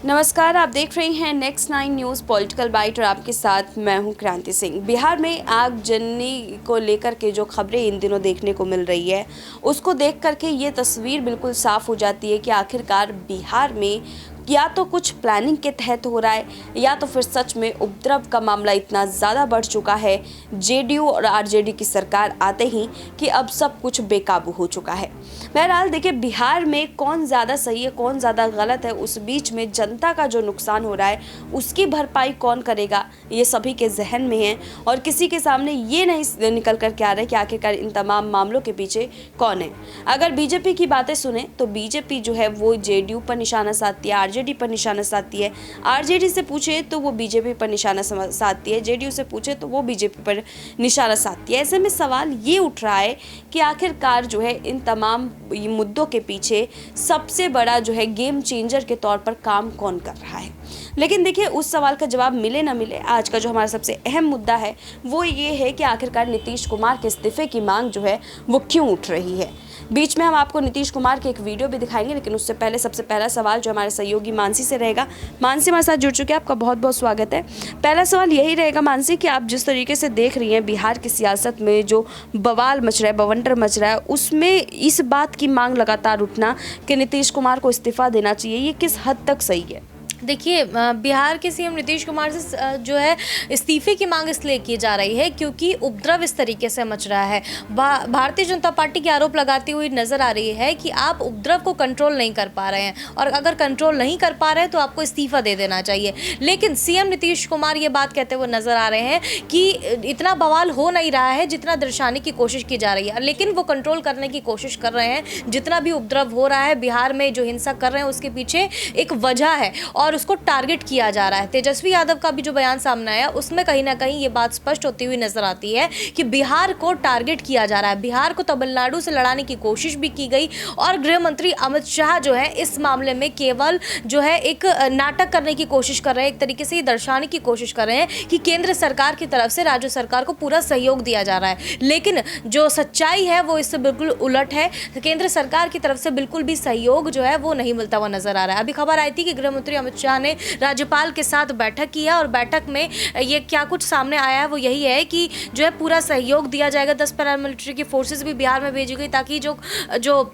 नमस्कार, आप देख रहे हैं नेक्स्ट 9 न्यूज़ पॉलिटिकल बाइट और आपके साथ मैं हूं क्रांति सिंह। बिहार में आगजनी को लेकर के जो खबरें इन दिनों देखने को मिल रही है, उसको देख करके ये तस्वीर बिल्कुल साफ हो जाती है कि आखिरकार बिहार में या तो कुछ प्लानिंग के तहत हो रहा है या तो फिर सच में उपद्रव का मामला इतना ज़्यादा बढ़ चुका है जेडीयू और आरजेडी की सरकार आते ही कि अब सब कुछ बेकाबू हो चुका है। बहरहाल देखिए, बिहार में कौन ज़्यादा सही है कौन ज़्यादा गलत है, उस बीच में जनता का जो नुकसान हो रहा है उसकी भरपाई कौन करेगा, ये सभी के जहन में है और किसी के सामने ये नहीं निकल कर के आ रहा है कि आखिरकार इन तमाम मामलों के पीछे कौन है। अगर बीजेपी की बातें सुने तो बीजेपी जो है वो जेडीयू पर निशाना साधती है, आरजेडी पर निशाना साधती है। आरजेडी से पूछे तो वो बीजेपी पर निशाना साधती है, जेडीयू से पूछे तो वो बीजेपी पर निशाना साधती है। ऐसे में सवाल ये उठ रहा है कि आखिरकार जो है इन तमाम मुद्दों के पीछे सबसे बड़ा जो है गेम चेंजर के तौर पर काम कौन कर रहा है। लेकिन देखिए, उस सवाल का जवाब मिले ना मिले, आज का जो हमारा सबसे अहम मुद्दा है वो ये है कि आखिरकार नीतीश कुमार के इस्तीफे की मांग जो है वो क्यों उठ रही है। बीच में हम आपको नीतीश कुमार के एक वीडियो भी दिखाएंगे, लेकिन उससे पहले सबसे पहला सवाल जो हमारे सहयोगी मानसी से रहेगा। मानसी हमारे साथ जुड़ चुके हैं, आपका बहुत बहुत स्वागत है। पहला सवाल यही रहेगा मानसी कि आप जिस तरीके से देख रही हैं बिहार की सियासत में जो बवाल मच रहा है, बवंडर मच रहा है, उसमें इस बात की मांग लगातार उठना कि नीतीश कुमार को इस्तीफा देना चाहिए, ये किस हद तक सही है? देखिए, बिहार के सीएम नीतीश कुमार से जो है इस्तीफे की मांग इसलिए की जा रही है क्योंकि उपद्रव इस तरीके से मच रहा है। भारतीय जनता पार्टी की आरोप लगाती हुई नजर आ रही है कि आप उपद्रव को कंट्रोल नहीं कर पा रहे हैं और अगर कंट्रोल नहीं कर पा रहे हैं तो आपको इस्तीफा दे देना चाहिए। लेकिन सीएम नीतीश कुमार ये बात कहते हुए नजर आ रहे हैं कि इतना बवाल हो नहीं रहा है जितना दर्शाने की कोशिश की जा रही है, लेकिन वो कंट्रोल करने की कोशिश कर रहे हैं। जितना भी उपद्रव हो रहा है बिहार में, जो हिंसा कर रहे हैं, उसके पीछे एक वजह है और उसको टारगेट किया जा रहा है। तेजस्वी यादव का भी जो बयान सामने आया उसमें कहीं ना कहीं ये बात स्पष्ट होती हुई नजर आती है कि बिहार को टारगेट किया जा रहा है। बिहार को तमिलनाडु से लड़ाने की कोशिश भी की गई और गृह मंत्री अमित शाह जो है इस मामले में केवल जो है एक नाटक करने की कोशिश कर रहे हैं, एक तरीके से ये दर्शाने की कोशिश कर रहे हैं कि केंद्र सरकार की तरफ से राज्य सरकार को पूरा सहयोग दिया जा रहा है। लेकिन जो सच्चाई है वो इससे बिल्कुल उलट है। केंद्र सरकार की तरफ से बिल्कुल भी सहयोग जो है वो नहीं मिलता हुआ नजर आ रहा है। अभी खबर आई थी कि गृह मंत्री अमित शाह ने राज्यपाल के साथ बैठक की है और बैठक में ये क्या कुछ सामने आया है वो यही है कि जो है पूरा सहयोग दिया जाएगा। 10 पैरामिलिट्री की फोर्सेस भी बिहार में भेजी गई ताकि जो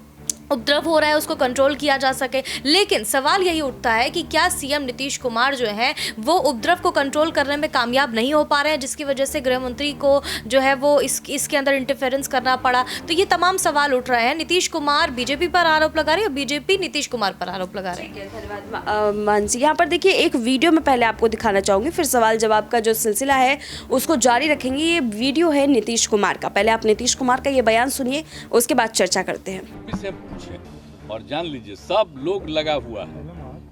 उपद्रव हो रहा है उसको कंट्रोल किया जा सके। लेकिन सवाल यही उठता है कि क्या सीएम नीतीश कुमार जो है वो उपद्रव को कंट्रोल करने में कामयाब नहीं हो पा रहे हैं, जिसकी वजह से गृह मंत्री को जो है वो इसके अंदर इंटरफेरेंस करना पड़ा। तो ये तमाम सवाल उठ रहे हैं। नीतीश कुमार बीजेपी पर आरोप लगा रहे हैं, बीजेपी नीतीश कुमार पर आरोप लगा रहे हैं। धन्यवाद मानसी। यहाँ पर देखिए, एक वीडियो में पहले आपको दिखाना चाहूँगी, फिर सवाल जवाब का जो सिलसिला है उसको जारी रखेंगे। ये वीडियो है नीतीश कुमार का, पहले आप नीतीश कुमार का ये बयान सुनिए, उसके बाद चर्चा करते हैं। और जान लीजिए सब लोग लगा हुआ है,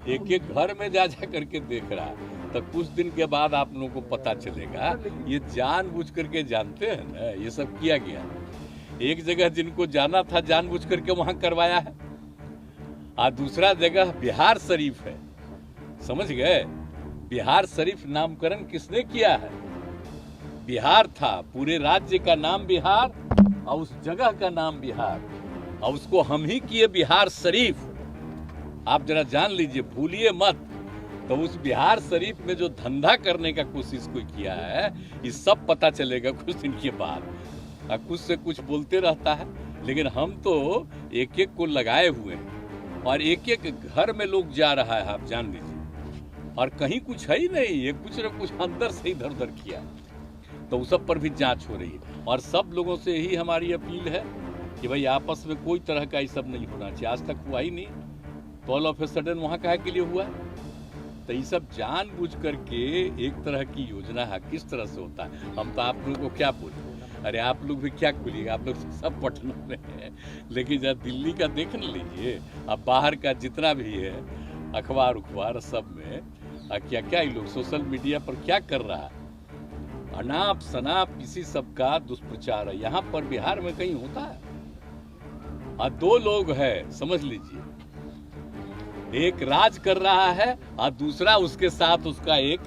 एक एक घर में जा करके देख रहा है। तो कुछ दिन के बाद आप लोगों को पता चलेगा ये जानबूझ करके जानते हैं ना, ये सब किया गया। एक जगह जिनको जाना था जानबूझ करके वहां करवाया है और दूसरा जगह बिहार शरीफ है, समझ गए? बिहार शरीफ नामकरण किसने किया है? बिहार था, पूरे राज्य का नाम बिहार और उस जगह का नाम बिहार, और उसको हम ही किए बिहार शरीफ। आप जरा जान लीजिए, भूलिए मत। तो उस बिहार शरीफ में जो धंधा करने का कोशिश कोई किया है, ये सब पता चलेगा कुछ दिन के बाद। कुछ से कुछ बोलते रहता है, लेकिन हम तो एक एक को लगाए हुए हैं और एक एक घर में लोग जा रहा है, आप जान लीजिए। और कहीं कुछ है ही नहीं, ये कुछ न कुछ अंदर से इधर उधर किया। तो उस सब पर भी जांच हो रही है और सब लोगों से यही हमारी अपील है कि भाई आपस में कोई तरह का ये सब नहीं होना चाहिए। आज तक हुआ ही नहीं, तो ऑल ऑफ ए सडन वहाँ काहे के लिए हुआ? तो ये सब जानबूझ करके एक तरह की योजना है। किस तरह से होता है हम तो आप लोगों को क्या बोलें? अरे आप लोग भी क्या बोलिएगा, आप लोग सब पटना में हैं, लेकिन जब दिल्ली का देख न लीजिए, अब बाहर का जितना भी है अखबार उखबार सब में क्या क्या ये लोग सोशल मीडिया पर क्या कर रहा है, अनाप शनाप इसी सब का दुष्प्रचार है। यहाँ पर बिहार में कहीं होता है? और दो लोग हैं, समझ लीजिए, एक राज कर रहा है और दूसरा उसके साथ उसका एक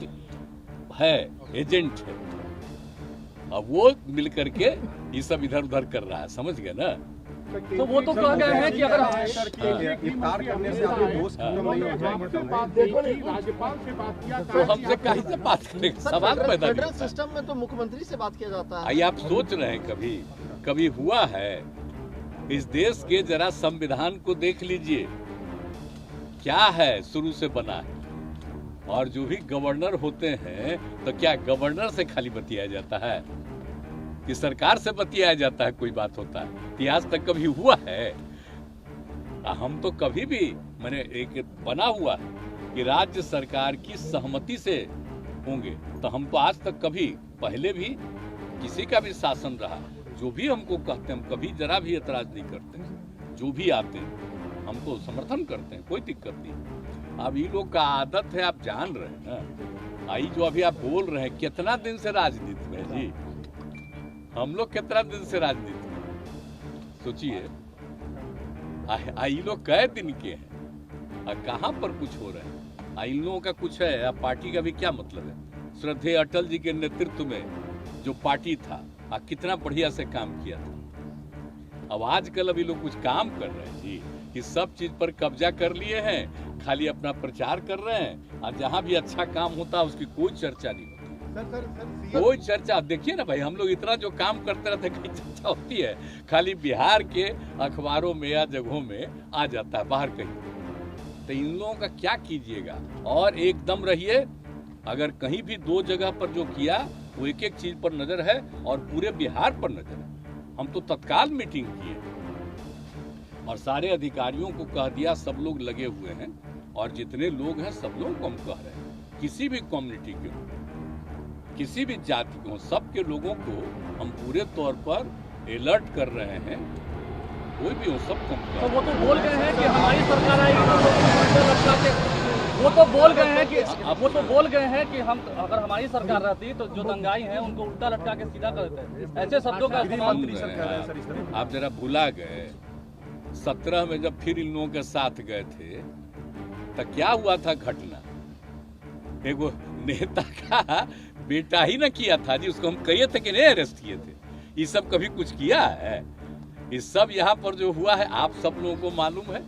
है एजेंट है, और वो मिल करके ये सब इधर उधर कर रहा है, समझ गए ना? तो वो तो कह गए हैं कि अगर इफ्तार करने से आपके दोस्त खत्म नहीं हो जाएंगे। राज्यपाल से बात किया तो हमसे कहीं से बात करेंगे, सवाल पैदा नहीं फेडरल होता। सिस्टम में तो मुख्यमंत्री से बात किया जाता है। आइए आप सोच रहे हैं कभी हुआ है? इस देश के जरा संविधान को देख लीजिए, क्या है शुरू से बना है। और जो भी गवर्नर होते हैं तो क्या गवर्नर से खाली बतियाया जाता है कि सरकार से बतियाया जाता है? कोई बात होता है कि आज तक कभी हुआ है? हम तो कभी भी मैंने एक बना हुआ है कि राज्य सरकार की सहमति से होंगे, तो हम तो आज तक कभी पहले भी किसी का भी शासन रहा, जो भी हमको कहते हैं हम कभी जरा भी एतराज नहीं करते। जो भी आते हैं हम तो समर्थन करते हैं, कोई दिक्कत नहीं। अब ये लोग का आदत है, आप जान रहे हैं ना। आई जो अभी आप बोल रहे हैं, कितना दिन से राजनीति में जी, हम लोग कितना दिन से राजनीति में, सोचिए। आई लोग कई दिन के हैं और कहाँ पर कुछ हो रहा है। इन लोगों का कुछ है, अब पार्टी का भी क्या मतलब है? श्रद्धेय अटल जी के नेतृत्व में जो पार्टी था, कितना बढ़िया से काम किया था। अब आजकल अभी लोग कुछ काम कर रहे हैं जी, कि सब चीज पर कब्जा कर लिए हैं, खाली अपना प्रचार कर रहे हैं, और जहाँ भी अच्छा काम होता है उसकी कोई चर्चा नहीं होती। कोई चर्चा, देखिए ना भाई, हम लोग इतना जो काम करते रहते हैं, कहीं चर्चा होती है? खाली बिहार के अखबारों में या जगहों में आ जाता है, बाहर कहीं। तो इन लोगों का क्या कीजिएगा। और एकदम रहिए, अगर कहीं भी दो जगह पर जो किया वो एक एक चीज पर नजर है और पूरे बिहार पर नजर है। हम तो तत्काल मीटिंग किए और सारे अधिकारियों को कह दिया, सब लोग लगे हुए हैं और जितने लोग हैं सब लोगों को हम कह रहे हैं, किसी भी कम्युनिटी के हो, किसी भी जाति के हो, सबके लोगों को हम पूरे तौर पर अलर्ट कर रहे हैं। कोई भी हो, सबको हम कह रहे हैं। तो वो तो बोल गए हैं कि हमारी सरकार आएगी तो लोग लटका के, वो तो बोल गए हैं कि हम अगर हमारी सरकार रहती तो जो दंगाई हैं उनको उल्टा लटका के सीधा कर देते। ऐसे शब्दों का इस्तेमाल। आप जरा भुला गए, 17 में जब फिर इन लोगों के साथ गए थे तो क्या हुआ था घटना? एगो नेता का बेटा ही ना किया था जी, उसको हम कहे थे कि नहीं अरेस्ट किए थे। ये सब कभी कुछ किया है? ये सब यहाँ पर जो हुआ है आप सब लोगों को मालूम है,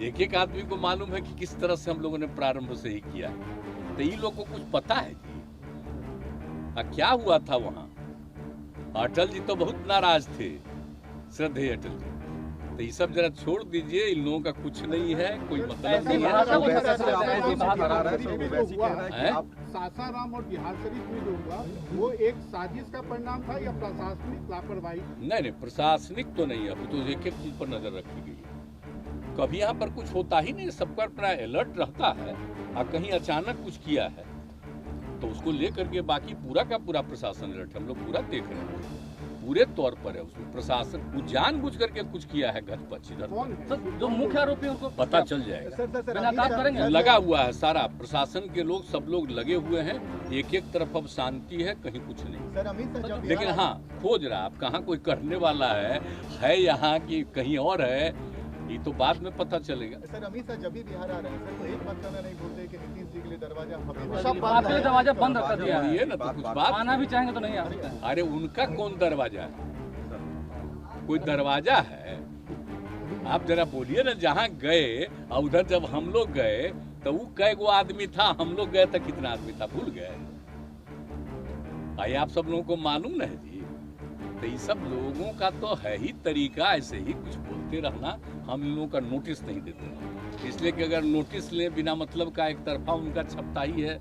एक एक आदमी को मालूम है कि किस तरह से हम लोगों ने प्रारंभ से ही किया है। तो ये लोग को कुछ पता है जी क्या हुआ था वहाँ? अटल जी तो बहुत नाराज थे, श्रद्धेय अटल जी। तो ये सब जरा छोड़ दीजिए, इन लोगों का कुछ नहीं है, कोई मतलब नहीं है। सासाराम और बिहार शरीफ में जो हुआ वो एक साजिश का परिणाम था या प्रशासनिक लापरवाही? नहीं, प्रशासनिक तो नहीं है, अभी तो एक एक चीज पर नजर रखी गई है। कभी यहाँ पर कुछ होता ही नहीं, सबका अपना अलर्ट रहता है। और कहीं अचानक कुछ किया है तो उसको लेकर के बाकी पूरा का पूरा प्रशासन अलर्ट, हम लोग पूरा देख रहे हैं, पूरे तौर पर है। उसमें प्रशासन कुछ जानबूझ करके कुछ किया है, घर पर जो मुख्य आरोपी उनको पता चल जाएगा। लगा हुआ है सारा प्रशासन के लोग, सब लोग लगे हुए हैं। एक एक तरफ अब शांति है, कहीं कुछ नहीं। लेकिन हाँ, खोज रहा अब कहाँ कोई करने वाला है यहाँ की कहीं और है, ये तो बाद में पता चलेगा। सर अमित शाह जब भी बिहार आ रहे हैं सर, तो एक बात करना नहीं भूलते कि नीतीश जी के लिए दरवाजा दरवाजा बंद कर दिया है ना, तो कुछ बात आना भी चाहेंगे तो नहीं आ सकते। अरे उनका कौन दरवाजा है? कोई दरवाजा है? आप जरा बोलिए ना, जहाँ गए और उधर जब हम लोग गए तो वो कै गो आदमी था, हम लोग गए तो कितना आदमी था भूल गए? आइए आप सब लोगों को मालूम है जी। तो ये सब लोगों का तो है ही तरीका, ऐसे ही कुछ बोलते रहना। हम इन लोगों का नोटिस नहीं देते, इसलिए कि अगर नोटिस ले बिना मतलब का एक तरफा उनका छपता ही है,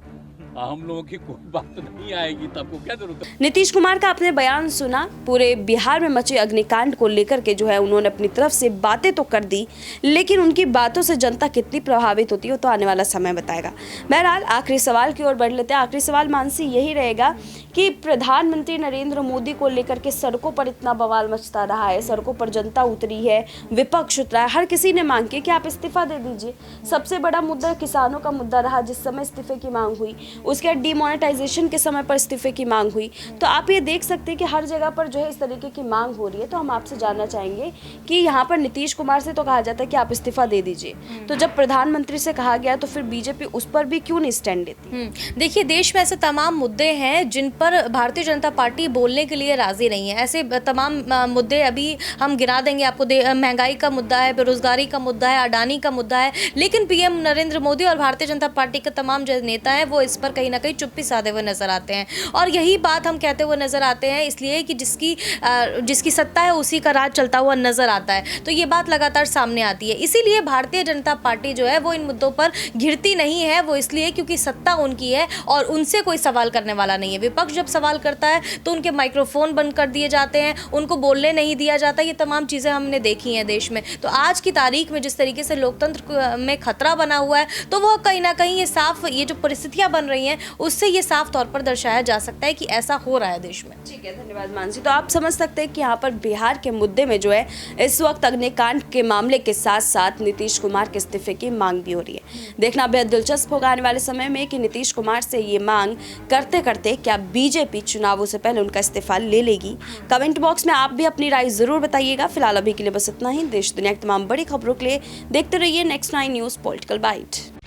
हम लोगों की कोई बात नहीं आएगी, तो आपको क्या जरूरत है? नीतीश कुमार का आपने बयान सुना, पूरे बिहार में मचे अग्निकांड को लेकर के जो है उन्होंने अपनी तरफ से बातें तो कर दी, लेकिन उनकी बातों से जनता कितनी प्रभावित होती है वो तो आने वाला समय बताएगा। बहरहाल आखिरी सवाल की ओर बढ़ लेते हैं। आखिरी सवाल मानसी यही रहेगा कि प्रधानमंत्री नरेंद्र मोदी को लेकर के सड़कों पर इतना बवाल मचता रहा है, सड़कों पर जनता उतरी है, विपक्ष उतरा है, हर किसी ने मांग की कि आप इस्तीफा दे दीजिए। सबसे बड़ा मुद्दा किसानों का मुद्दा रहा, जिस समय इस्तीफे की मांग हुई उसके बाद डिमोनेटाइजेशन के समय पर इस्तीफे की मांग हुई। तो आप ये देख सकते हैं कि हर जगह पर जो है इस तरीके की मांग हो रही है। तो हम आपसे जानना चाहेंगे कि यहाँ पर नीतीश कुमार से तो कहा जाता है कि आप इस्तीफा दे दीजिए, तो जब प्रधानमंत्री से कहा गया तो फिर बीजेपी उस पर भी क्यों नहीं स्टैंड लेती? देखिए, देश में ऐसे तमाम मुद्दे हैं जिन पर भारतीय जनता पार्टी बोलने के लिए राजी नहीं है। ऐसे तमाम मुद्दे अभी हम गिरा देंगे आपको। महंगाई का मुद्दा है, बेरोजगारी का मुद्दा है, अडानी का मुद्दा है, लेकिन पीएम नरेंद्र मोदी और भारतीय जनता पार्टी के तमाम जो नेता हैं वो इस पर कहीं ना कहीं चुप्पी साधे हुए नजर आते हैं। और यही बात हम कहते हुए नजर आते हैं इसलिए कि जिसकी सत्ता है उसी का राज चलता हुआ नजर आता है। तो ये बात लगातार सामने आती है। इसीलिए भारतीय जनता पार्टी जो है वो इन मुद्दों पर घिरती नहीं है। वो इसलिए क्योंकि सत्ता उनकी है और उनसे कोई सवाल करने वाला नहीं है। विपक्ष जब सवाल करता है तो उनके माइक्रोफोन बंद कर दिए जाते हैं, उनको बोलने नहीं दिया जाता। ये तमाम चीज़ें हमने देखी हैं देश में। तो आज की तारीख में जिस तरीके से लोकतंत्र में खतरा बना हुआ है, तो वो कहीं ना कहीं ये जो परिस्थितियां बन रही हैं उससे ये साफ तौर पर दर्शाया जा सकता है कि ऐसा हो रहा है देश में। ठीक है, धन्यवाद मानसी। तो आप समझ सकते हैं कि यहाँ पर बिहार के मुद्दे में जो है इस वक्त अग्निकांड के मामले के साथ साथ नीतीश कुमार के इस्तीफे की मांग भी हो रही है। देखना बेहद दिलचस्प होगा आने वाले समय में कि नीतीश कुमार से ये मांग करते करते क्या बीजेपी चुनावों से पहले उनका इस्तीफा ले लेगी। कमेंट बॉक्स में आप भी अपनी राय जरूर बताइएगा। फिलहाल अभी के लिए बस इतना ही। देश दुनिया की तमाम बड़ी खबरों के लिए देखते रहिए नेक्स्ट 9 न्यूज़ पॉलिटिकल बाइट।